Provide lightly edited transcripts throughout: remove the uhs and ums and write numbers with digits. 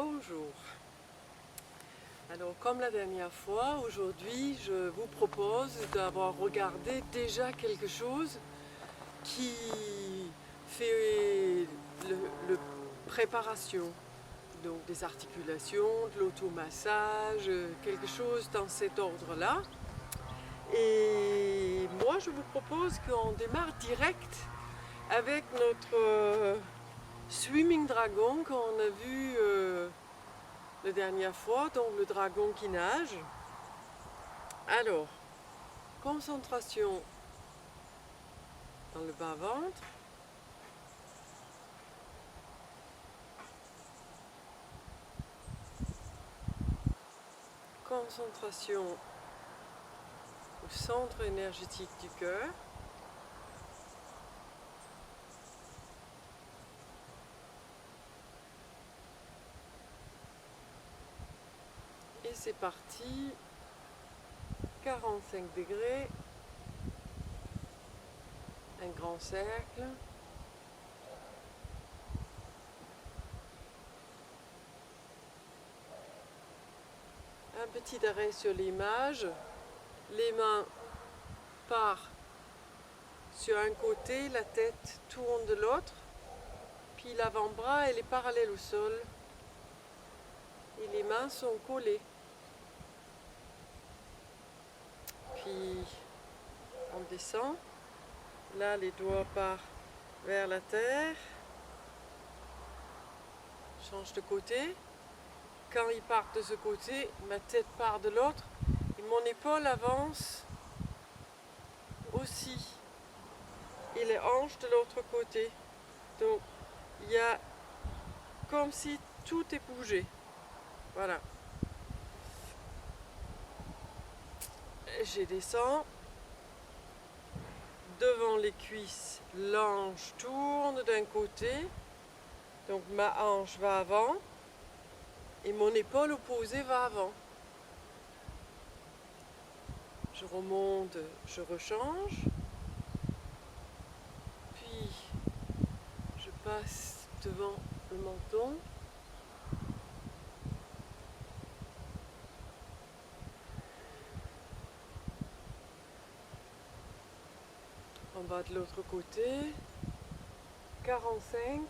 Bonjour. Alors comme la dernière fois, aujourd'hui je vous propose d'avoir regardé déjà quelque chose qui fait le préparation, donc des articulations, de l'automassage, quelque chose dans cet ordre-là. Et moi je vous propose qu'on démarre direct avec notre Swimming Dragon qu'on a vu la dernière fois, donc le dragon qui nage. Alors, concentration dans le bas-ventre. Concentration au centre énergétique du cœur. Et c'est parti, 45 degrés, un grand cercle. Un petit arrêt sur l'image, les mains partent sur un côté, la tête tourne de l'autre, puis l'avant-bras elle est parallèle au sol et les mains sont collées. Puis on descend, là les doigts partent vers la terre, change de côté. Quand ils partent de ce côté, ma tête part de l'autre et mon épaule avance aussi. Et les hanches de l'autre côté. Donc il y a comme si tout est bougé. Voilà. Je descends. Devant les cuisses, l'hanche tourne d'un côté. Donc ma hanche va avant. Et mon épaule opposée va avant. Je remonte, je rechange. Puis je passe devant le menton. On va de l'autre côté. 45.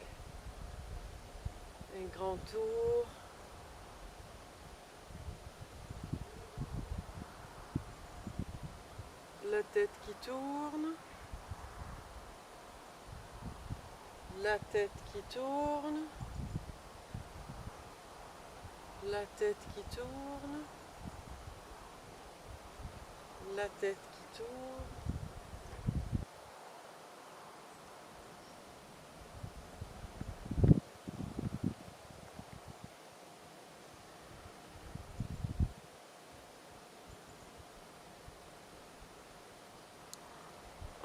Un grand tour. La tête qui tourne. La tête qui tourne. La tête qui tourne. La tête qui tourne.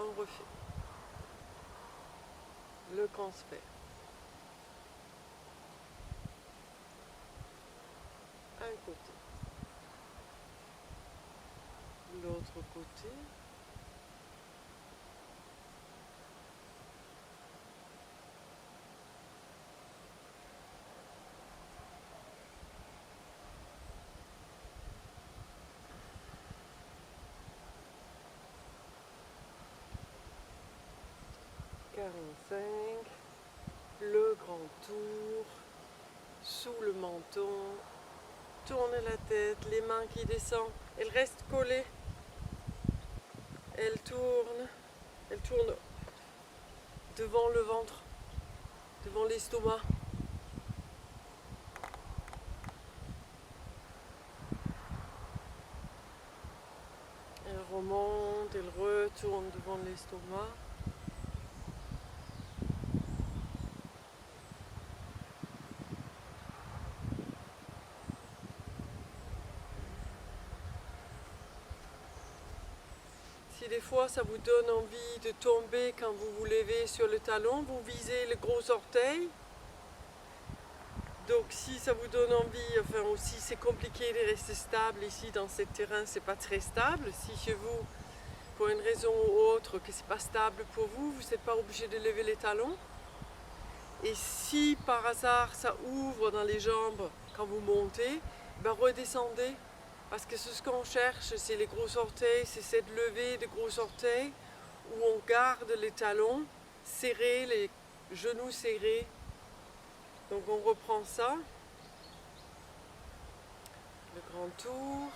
On refait le transfert. Un côté, l'autre côté. Le grand tour, sous le menton, tourne la tête, les mains qui descendent, elles restent collées, elles tournent devant le ventre, devant l'estomac. Elles remontent, elles retournent devant l'estomac. Si des fois ça vous donne envie de tomber quand vous vous levez sur le talon, vous visez le gros orteil. Donc si ça vous donne envie, enfin aussi c'est compliqué de rester stable ici dans ce terrain, c'est pas très stable. Si chez vous, pour une raison ou autre, que c'est pas stable pour vous, vous n'êtes pas obligé de lever les talons. Et si par hasard ça ouvre dans les jambes quand vous montez, ben redescendez. Parce que ce qu'on cherche, c'est les gros orteils, c'est cette levée de gros orteils où on garde les talons serrés, les genoux serrés. Donc on reprend ça. Le grand tour.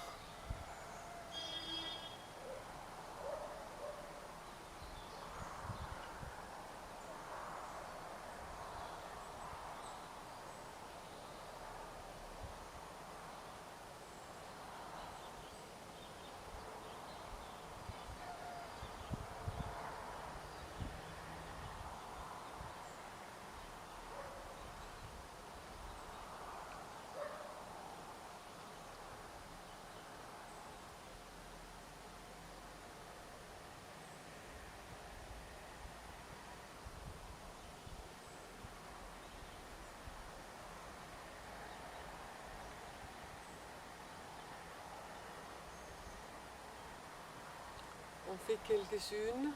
On fait quelques-unes.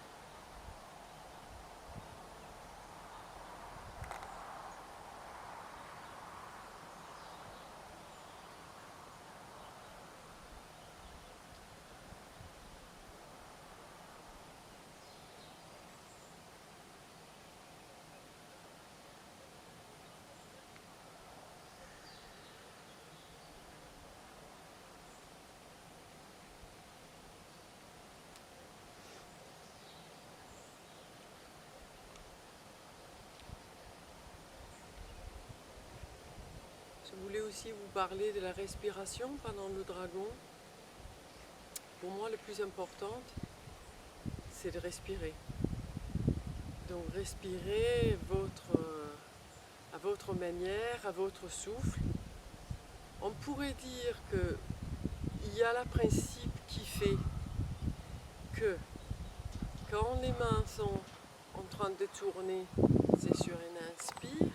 Je voulais aussi vous parler de la respiration pendant le dragon. Pour moi, le plus important, c'est de respirer. Donc respirez à votre manière, à votre souffle. On pourrait dire qu'il y a le principe qui fait que quand les mains sont en train de tourner, c'est sur une inspire.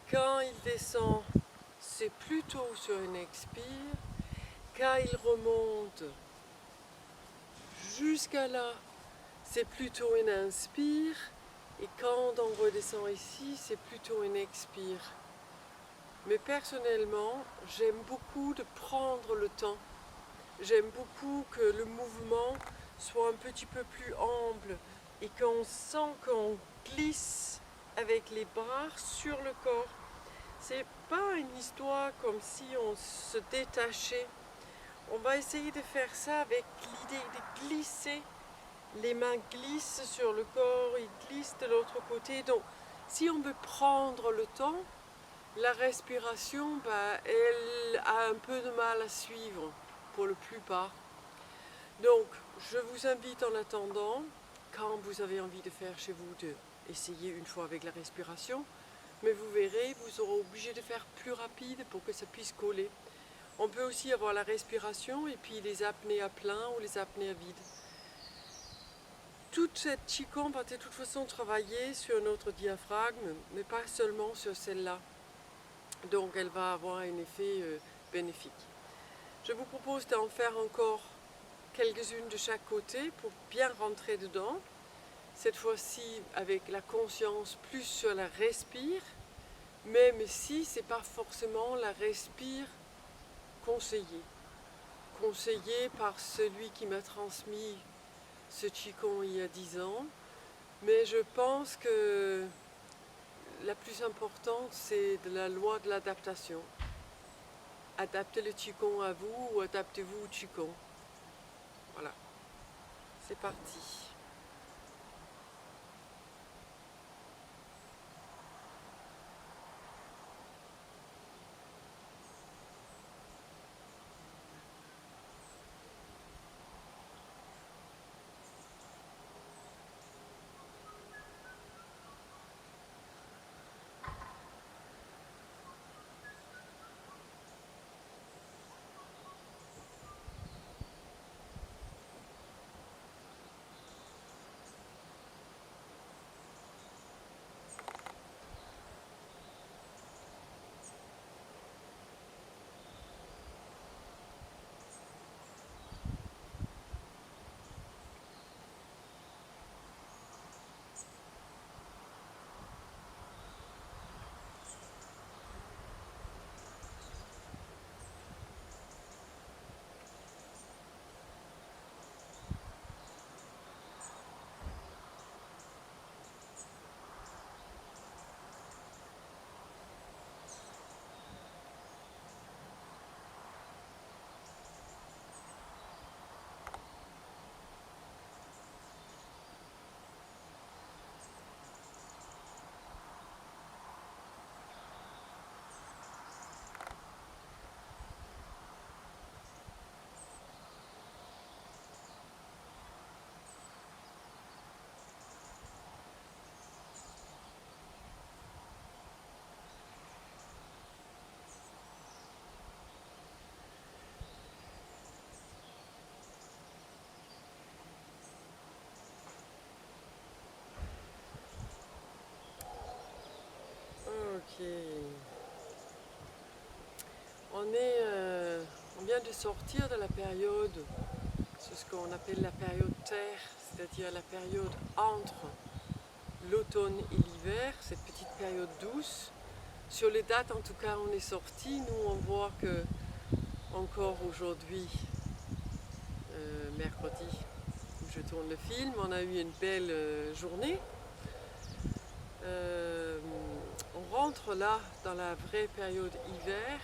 Quand il descend, c'est plutôt sur une expire. Quand il remonte jusqu'à là, c'est plutôt une inspire. Et quand on redescend ici, c'est plutôt une expire. Mais personnellement, j'aime beaucoup de prendre le temps. J'aime beaucoup que le mouvement soit un petit peu plus ample et qu'on sent qu'on glisse avec les bras sur le corps. C'est pas une histoire comme si on se détachait. On va essayer de faire ça avec l'idée de glisser. Les mains glissent sur le corps, ils glissent de l'autre côté. Donc, si on veut prendre le temps, la respiration, elle a un peu de mal à suivre pour la plupart. Donc, je vous invite en attendant, quand vous avez envie de faire chez vous, de essayer une fois avec la respiration. Mais vous verrez, vous serez obligé de faire plus rapide pour que ça puisse coller. On peut aussi avoir la respiration et puis les apnées à plein ou les apnées à vide. Toute cette Qigong va de toute façon travailler sur notre diaphragme, mais pas seulement sur celle-là. Donc elle va avoir un effet bénéfique. Je vous propose d'en faire encore quelques-unes de chaque côté pour bien rentrer dedans. Cette fois-ci avec la conscience plus sur la respire, même si ce n'est pas forcément la respire conseillée. Conseillée par celui qui m'a transmis ce Qigong il y a 10 ans. Mais je pense que la plus importante, c'est de la loi de l'adaptation. Adaptez le Qigong à vous ou adaptez-vous au Qigong. Voilà, c'est parti. on vient de sortir de la période, c'est ce qu'on appelle la période terre, c'est-à-dire la période entre l'automne et l'hiver, cette petite période douce. Sur les dates, en tout cas, on est sorti. Nous, on voit que encore aujourd'hui, mercredi, où je tourne le film, on a eu une belle journée. On rentre là dans la vraie période hiver.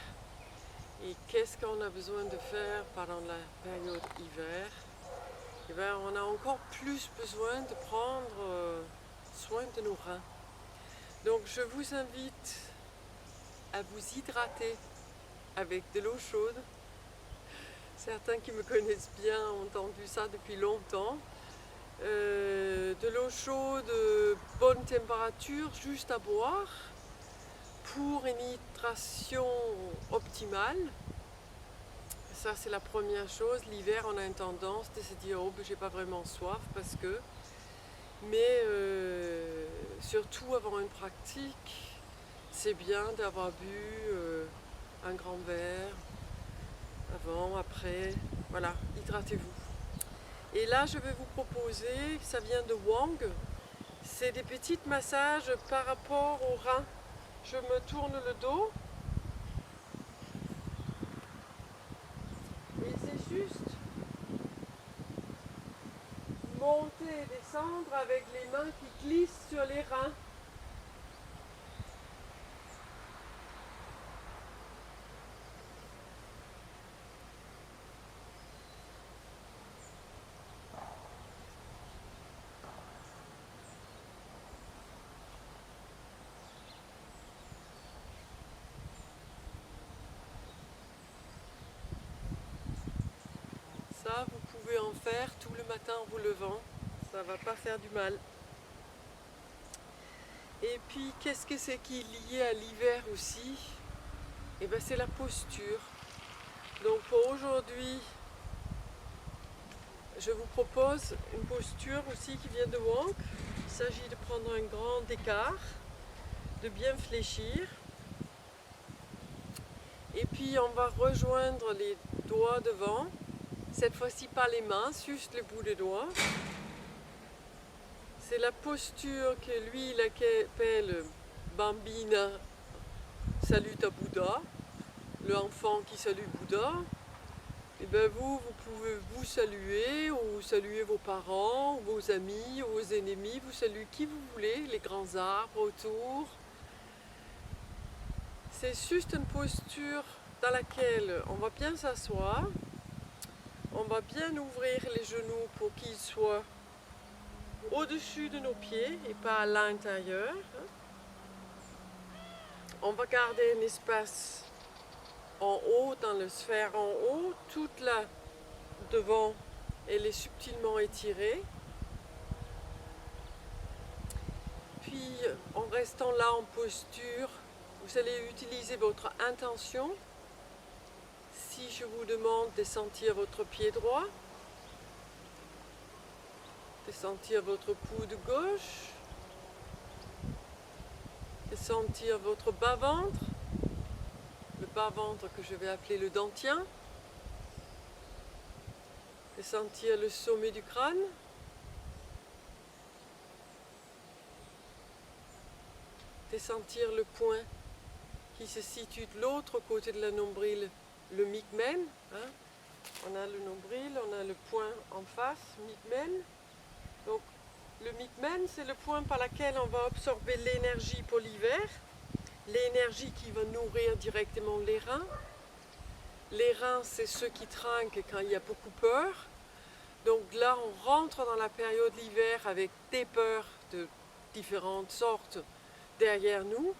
Et qu'est-ce qu'on a besoin de faire pendant la période hiver? Eh bien, on a encore plus besoin de prendre soin de nos reins. Donc je vous invite à vous hydrater avec de l'eau chaude. Certains qui me connaissent bien ont entendu ça depuis longtemps. De l'eau chaude, bonne température, juste à boire pour une hydration optimale. Ça, c'est la première chose. L'hiver, on a une tendance de se dire « Oh, ben, j'ai pas vraiment soif parce que… » Mais surtout avant une pratique, c'est bien d'avoir bu un grand verre, avant, après, voilà, hydratez-vous. Et là, je vais vous proposer, ça vient de Wang, c'est des petits massages par rapport aux reins. Je me tourne le dos. Et c'est juste monter et descendre avec les mains qui glissent sur les reins. Ça, vous pouvez en faire tout le matin en vous levant, ça ne va pas faire du mal. Et puis, qu'est-ce que c'est qui est lié à l'hiver aussi? Eh bien, c'est la posture. Donc pour aujourd'hui, je vous propose une posture aussi qui vient de Wang. Il s'agit de prendre un grand écart, de bien fléchir. Et puis on va rejoindre les doigts devant. Cette fois-ci pas les mains, juste le bout des doigts. C'est la posture que lui il appelle Bambina Saluta Bouddha, l'enfant qui salue Bouddha. Et bien vous pouvez vous saluer ou saluer vos parents, ou vos amis, ou vos ennemis, vous saluez qui vous voulez, les grands arbres autour. C'est juste une posture dans laquelle on va bien s'asseoir. On va bien ouvrir les genoux pour qu'ils soient au-dessus de nos pieds et pas à l'intérieur. On va garder un espace en haut, dans le sphère en haut. Toute là devant, elle est subtilement étirée. Puis en restant là en posture, vous allez utiliser votre intention. Si je vous demande de sentir votre pied droit, de sentir votre coude gauche, de sentir votre bas-ventre, le bas-ventre que je vais appeler le dentien, de sentir le sommet du crâne, de sentir le point qui se situe de l'autre côté de la nombril, le migmen. Hein. On a le nombril, on a le point en face, migmen. Donc le migmen, c'est le point par lequel on va absorber l'énergie pour l'hiver, l'énergie qui va nourrir directement les reins. Les reins, c'est ceux qui trinquent quand il y a beaucoup peur. Donc là, on rentre dans la période d'hiver avec des peurs de différentes sortes derrière nous.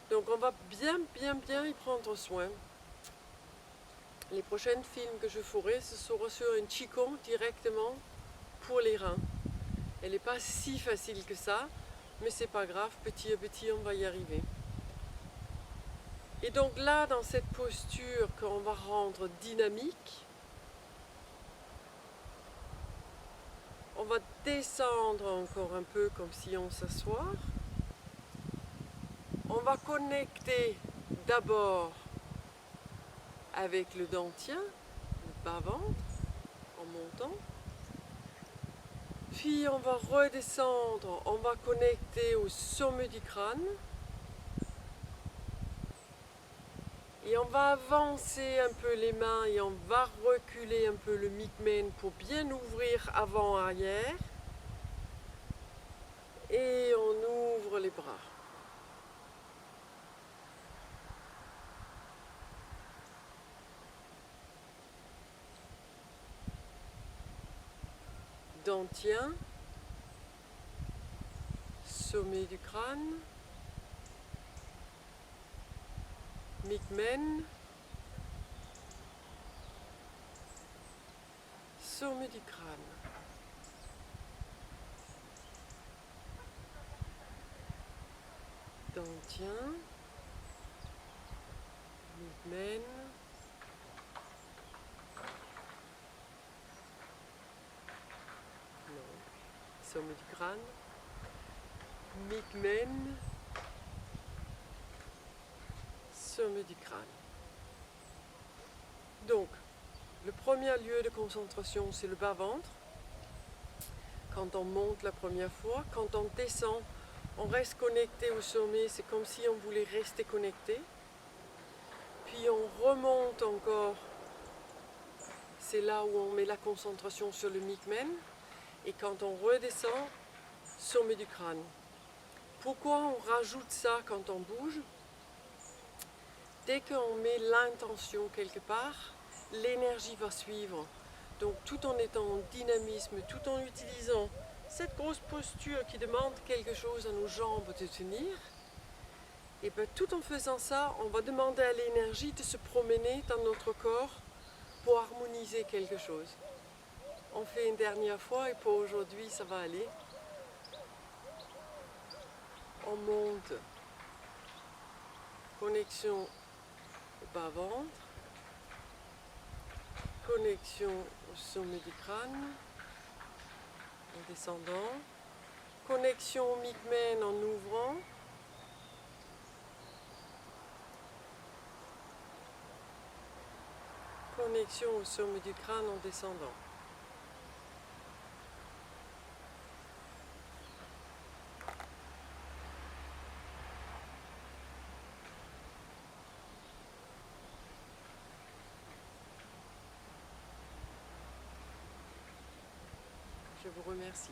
Donc on va bien y prendre soin. Les prochains films que je ferai, ce sera sur un Qigong directement pour les reins. Elle n'est pas si facile que ça, mais c'est pas grave, petit à petit on va y arriver. Et donc là, dans cette posture qu'on va rendre dynamique, on va descendre encore un peu comme si on s'assoit. On va connecter d'abord avec le dentien, le bas-ventre, en montant. Puis on va redescendre, on va connecter au sommet du crâne. Et on va avancer un peu les mains et on va reculer un peu le micmain pour bien ouvrir avant-arrière. Et on ouvre les bras. Dentien, sommet du crâne, micmain, sommet du crâne. Dentien, micmain, sommet du crâne, micmain, sommet du crâne. Donc, le premier lieu de concentration, c'est le bas-ventre. Quand on monte la première fois, quand on descend, on reste connecté au sommet, c'est comme si on voulait rester connecté. Puis on remonte encore, c'est là où on met la concentration sur le micmain. Et quand on redescend, sommet du crâne. Pourquoi on rajoute ça quand on bouge? Dès qu'on met l'intention quelque part, l'énergie va suivre. Donc tout en étant en dynamisme, tout en utilisant cette grosse posture qui demande quelque chose à nos jambes de tenir, et bien tout en faisant ça, on va demander à l'énergie de se promener dans notre corps pour harmoniser quelque chose. On fait une dernière fois et pour aujourd'hui ça va aller. On monte, connexion au bas-ventre, connexion au sommet du crâne, en descendant, connexion au micmain en ouvrant, connexion au sommet du crâne en descendant. Je vous remercie.